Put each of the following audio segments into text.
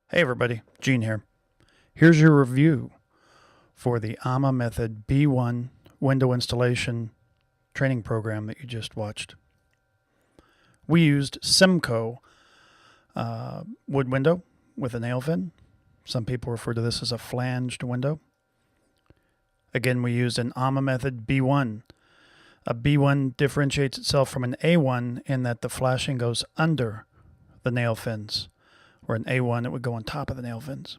Hey everybody, Gene here. Here's your review for the AAMA Method B1 window installation training program that you just watched. We used Semco wood window with a nail fin. Some people refer to this as a flanged window. Again, we used an AAMA Method B1. A B1 differentiates itself from an A1 in that the flashing goes under the nail fins, or an A1 it would go on top of the nail fins.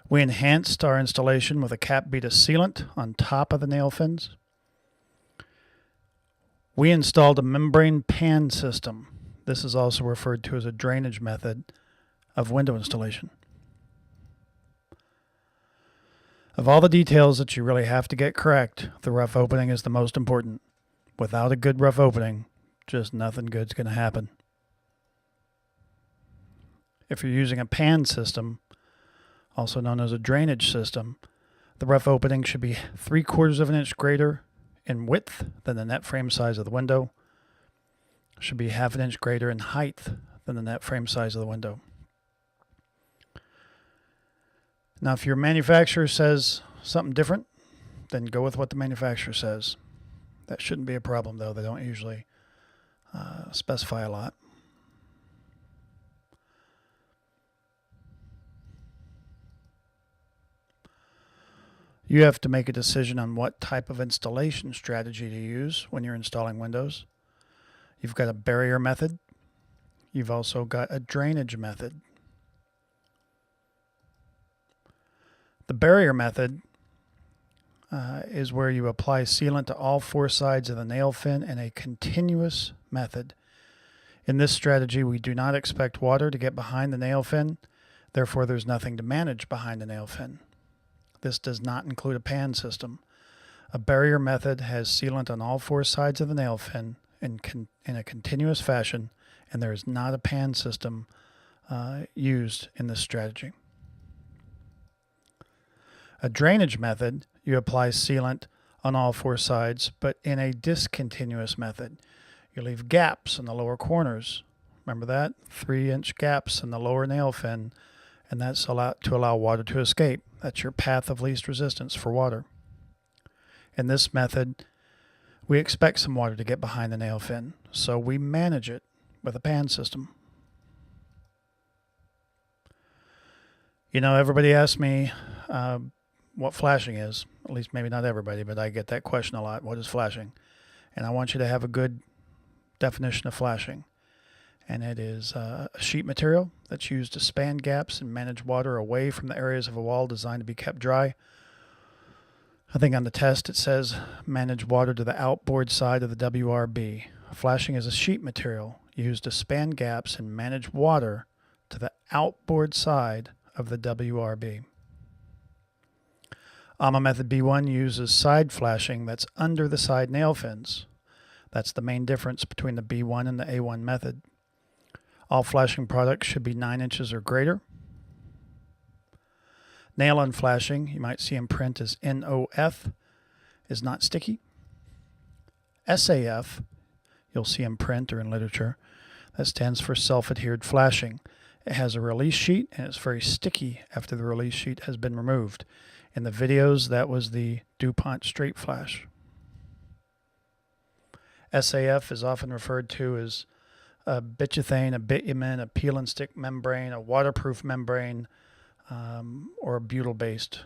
We enhanced our installation with a cap beta sealant on top of the nail fins. We installed a membrane pan system. This is also referred to as a drainage method of window installation. Of all the details that you really have to get correct, the rough opening is the most important. Without a good rough opening, just nothing good's going to happen. If you're using a pan system, also known as a drainage system, the rough opening should be 3/4 of an inch greater in width than the net frame size of the window. It should be 1/2 inch greater in height than the net frame size of the window. Now, if your manufacturer says something different, then go with what the manufacturer says. That shouldn't be a problem, though. They don't usually specify a lot. You have to make a decision on what type of installation strategy to use when you're installing windows. You've got a barrier method. You've also got a drainage method. The barrier method is where you apply sealant to all 4 sides of the nail fin in a continuous method. In this strategy, we do not expect water to get behind the nail fin. Therefore, there's nothing to manage behind the nail fin. This does not include a pan system. A barrier method has sealant on all 4 sides of the nail fin in a continuous fashion, and there is not a pan system used in this strategy. A drainage method, you apply sealant on all 4 sides, but in a discontinuous method. You leave gaps in the lower corners. Remember that? 3-inch gaps in the lower nail fin, and that's to allow water to escape. That's your path of least resistance for water. In this method, we expect some water to get behind the nail fin, so we manage it with a pan system. You know, everybody asks me what flashing is. At least maybe not everybody, but I get that question a lot. What is flashing? And I want you to have a good definition of flashing. And it is a sheet material that's used to span gaps and manage water away from the areas of a wall designed to be kept dry. I think on the test it says manage water to the outboard side of the WRB. Flashing is a sheet material used to span gaps and manage water to the outboard side of the WRB. AAMA Method B1 uses side flashing that's under the side nail fins. That's the main difference between the B1 and the A1 method. All flashing products should be 9 inches or greater. Nail-on flashing, you might see in print as NOF, is not sticky. SAF, you'll see in print or in literature, that stands for self-adhered flashing. It has a release sheet and it's very sticky after the release sheet has been removed. In the videos, that was the DuPont straight flash. SAF is often referred to as a bitumen, a bitumen, a peel and stick membrane, a waterproof membrane, or a butyl-based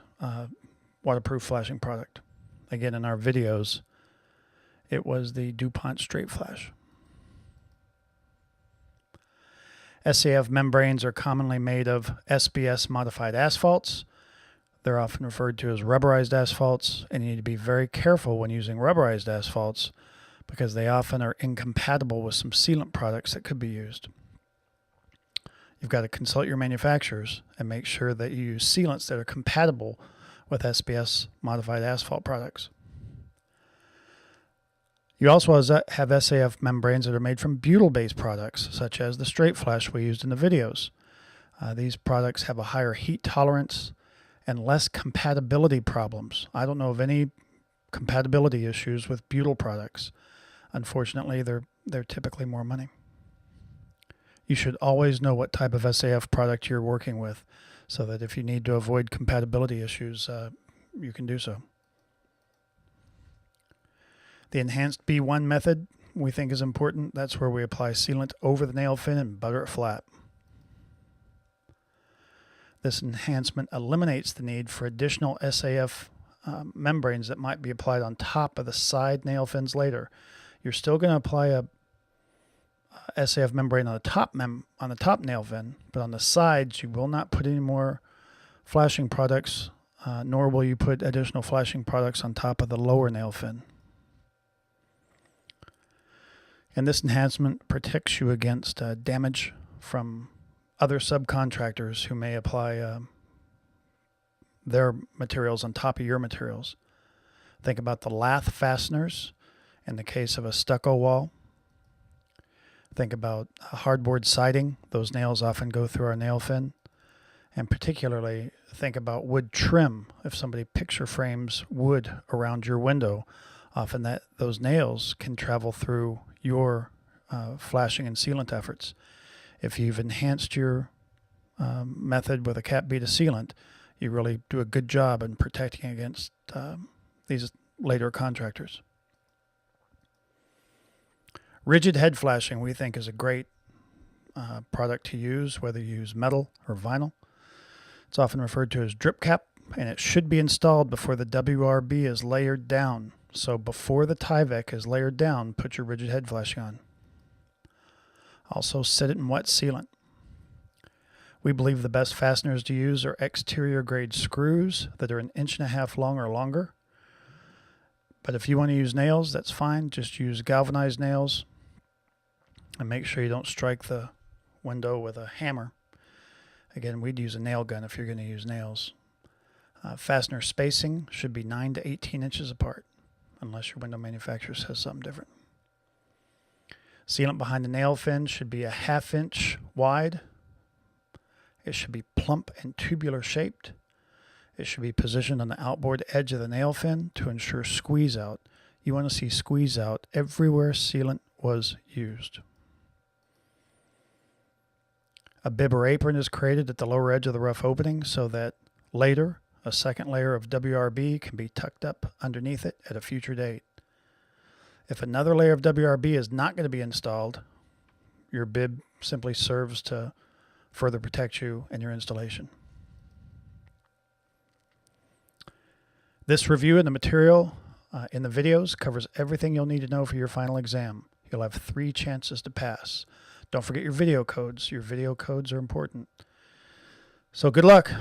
waterproof flashing product. Again, in our videos, it was the DuPont straight flash. SAF membranes are commonly made of SBS modified asphalts. They're often referred to as rubberized asphalts, and you need to be very careful when using rubberized asphalts because they often are incompatible with some sealant products that could be used. You've got to consult your manufacturers and make sure that you use sealants that are compatible with SBS modified asphalt products. You also have SAF membranes that are made from butyl-based products, such as the straight flash we used in the videos. These products have a higher heat tolerance and less compatibility problems. I don't know of any compatibility issues with butyl products. Unfortunately, they're typically more money. You should always know what type of SAF product you're working with so that if you need to avoid compatibility issues, you can do so. The enhanced B1 method we think is important. That's where we apply sealant over the nail fin and butter it flat. This enhancement eliminates the need for additional SAF membranes that might be applied on top of the side nail fins later. You're still going to apply a SAF membrane on the top nail fin, but on the sides you will not put any more flashing products, nor will you put additional flashing products on top of the lower nail fin. And this enhancement protects you against damage from other subcontractors who may apply their materials on top of your materials. Think about the lath fasteners in the case of a stucco wall. Think about hardboard siding. Those nails often go through our nail fin. And particularly think about wood trim. If somebody picture frames wood around your window, often those nails can travel through your flashing and sealant efforts. If you've enhanced your method with a Cat Beta sealant, you really do a good job in protecting against these later contractors. Rigid head flashing we think is a great product to use, whether you use metal or vinyl. It's often referred to as drip cap, and it should be installed before the WRB is layered down. So before the Tyvek is layered down, put your rigid head flashing on. Also set it in wet sealant. We believe the best fasteners to use are exterior grade screws that are 1.5 inches long or longer. But if you want to use nails, that's fine. Just use galvanized nails and make sure you don't strike the window with a hammer. Again, we'd use a nail gun if you're going to use nails. Fastener spacing should be 9 to 18 inches apart, unless your window manufacturer says something different. Sealant behind the nail fin should be 1/2 inch wide. It should be plump and tubular shaped. It should be positioned on the outboard edge of the nail fin to ensure squeeze out. You want to see squeeze out everywhere sealant was used. A bib or apron is created at the lower edge of the rough opening so that later a second layer of WRB can be tucked up underneath it at a future date. If another layer of WRB is not going to be installed, your bib simply serves to further protect you and your installation. This review and the material in the videos covers everything you'll need to know for your final exam. You'll have 3 chances to pass. Don't forget your video codes. Your video codes are important. So good luck.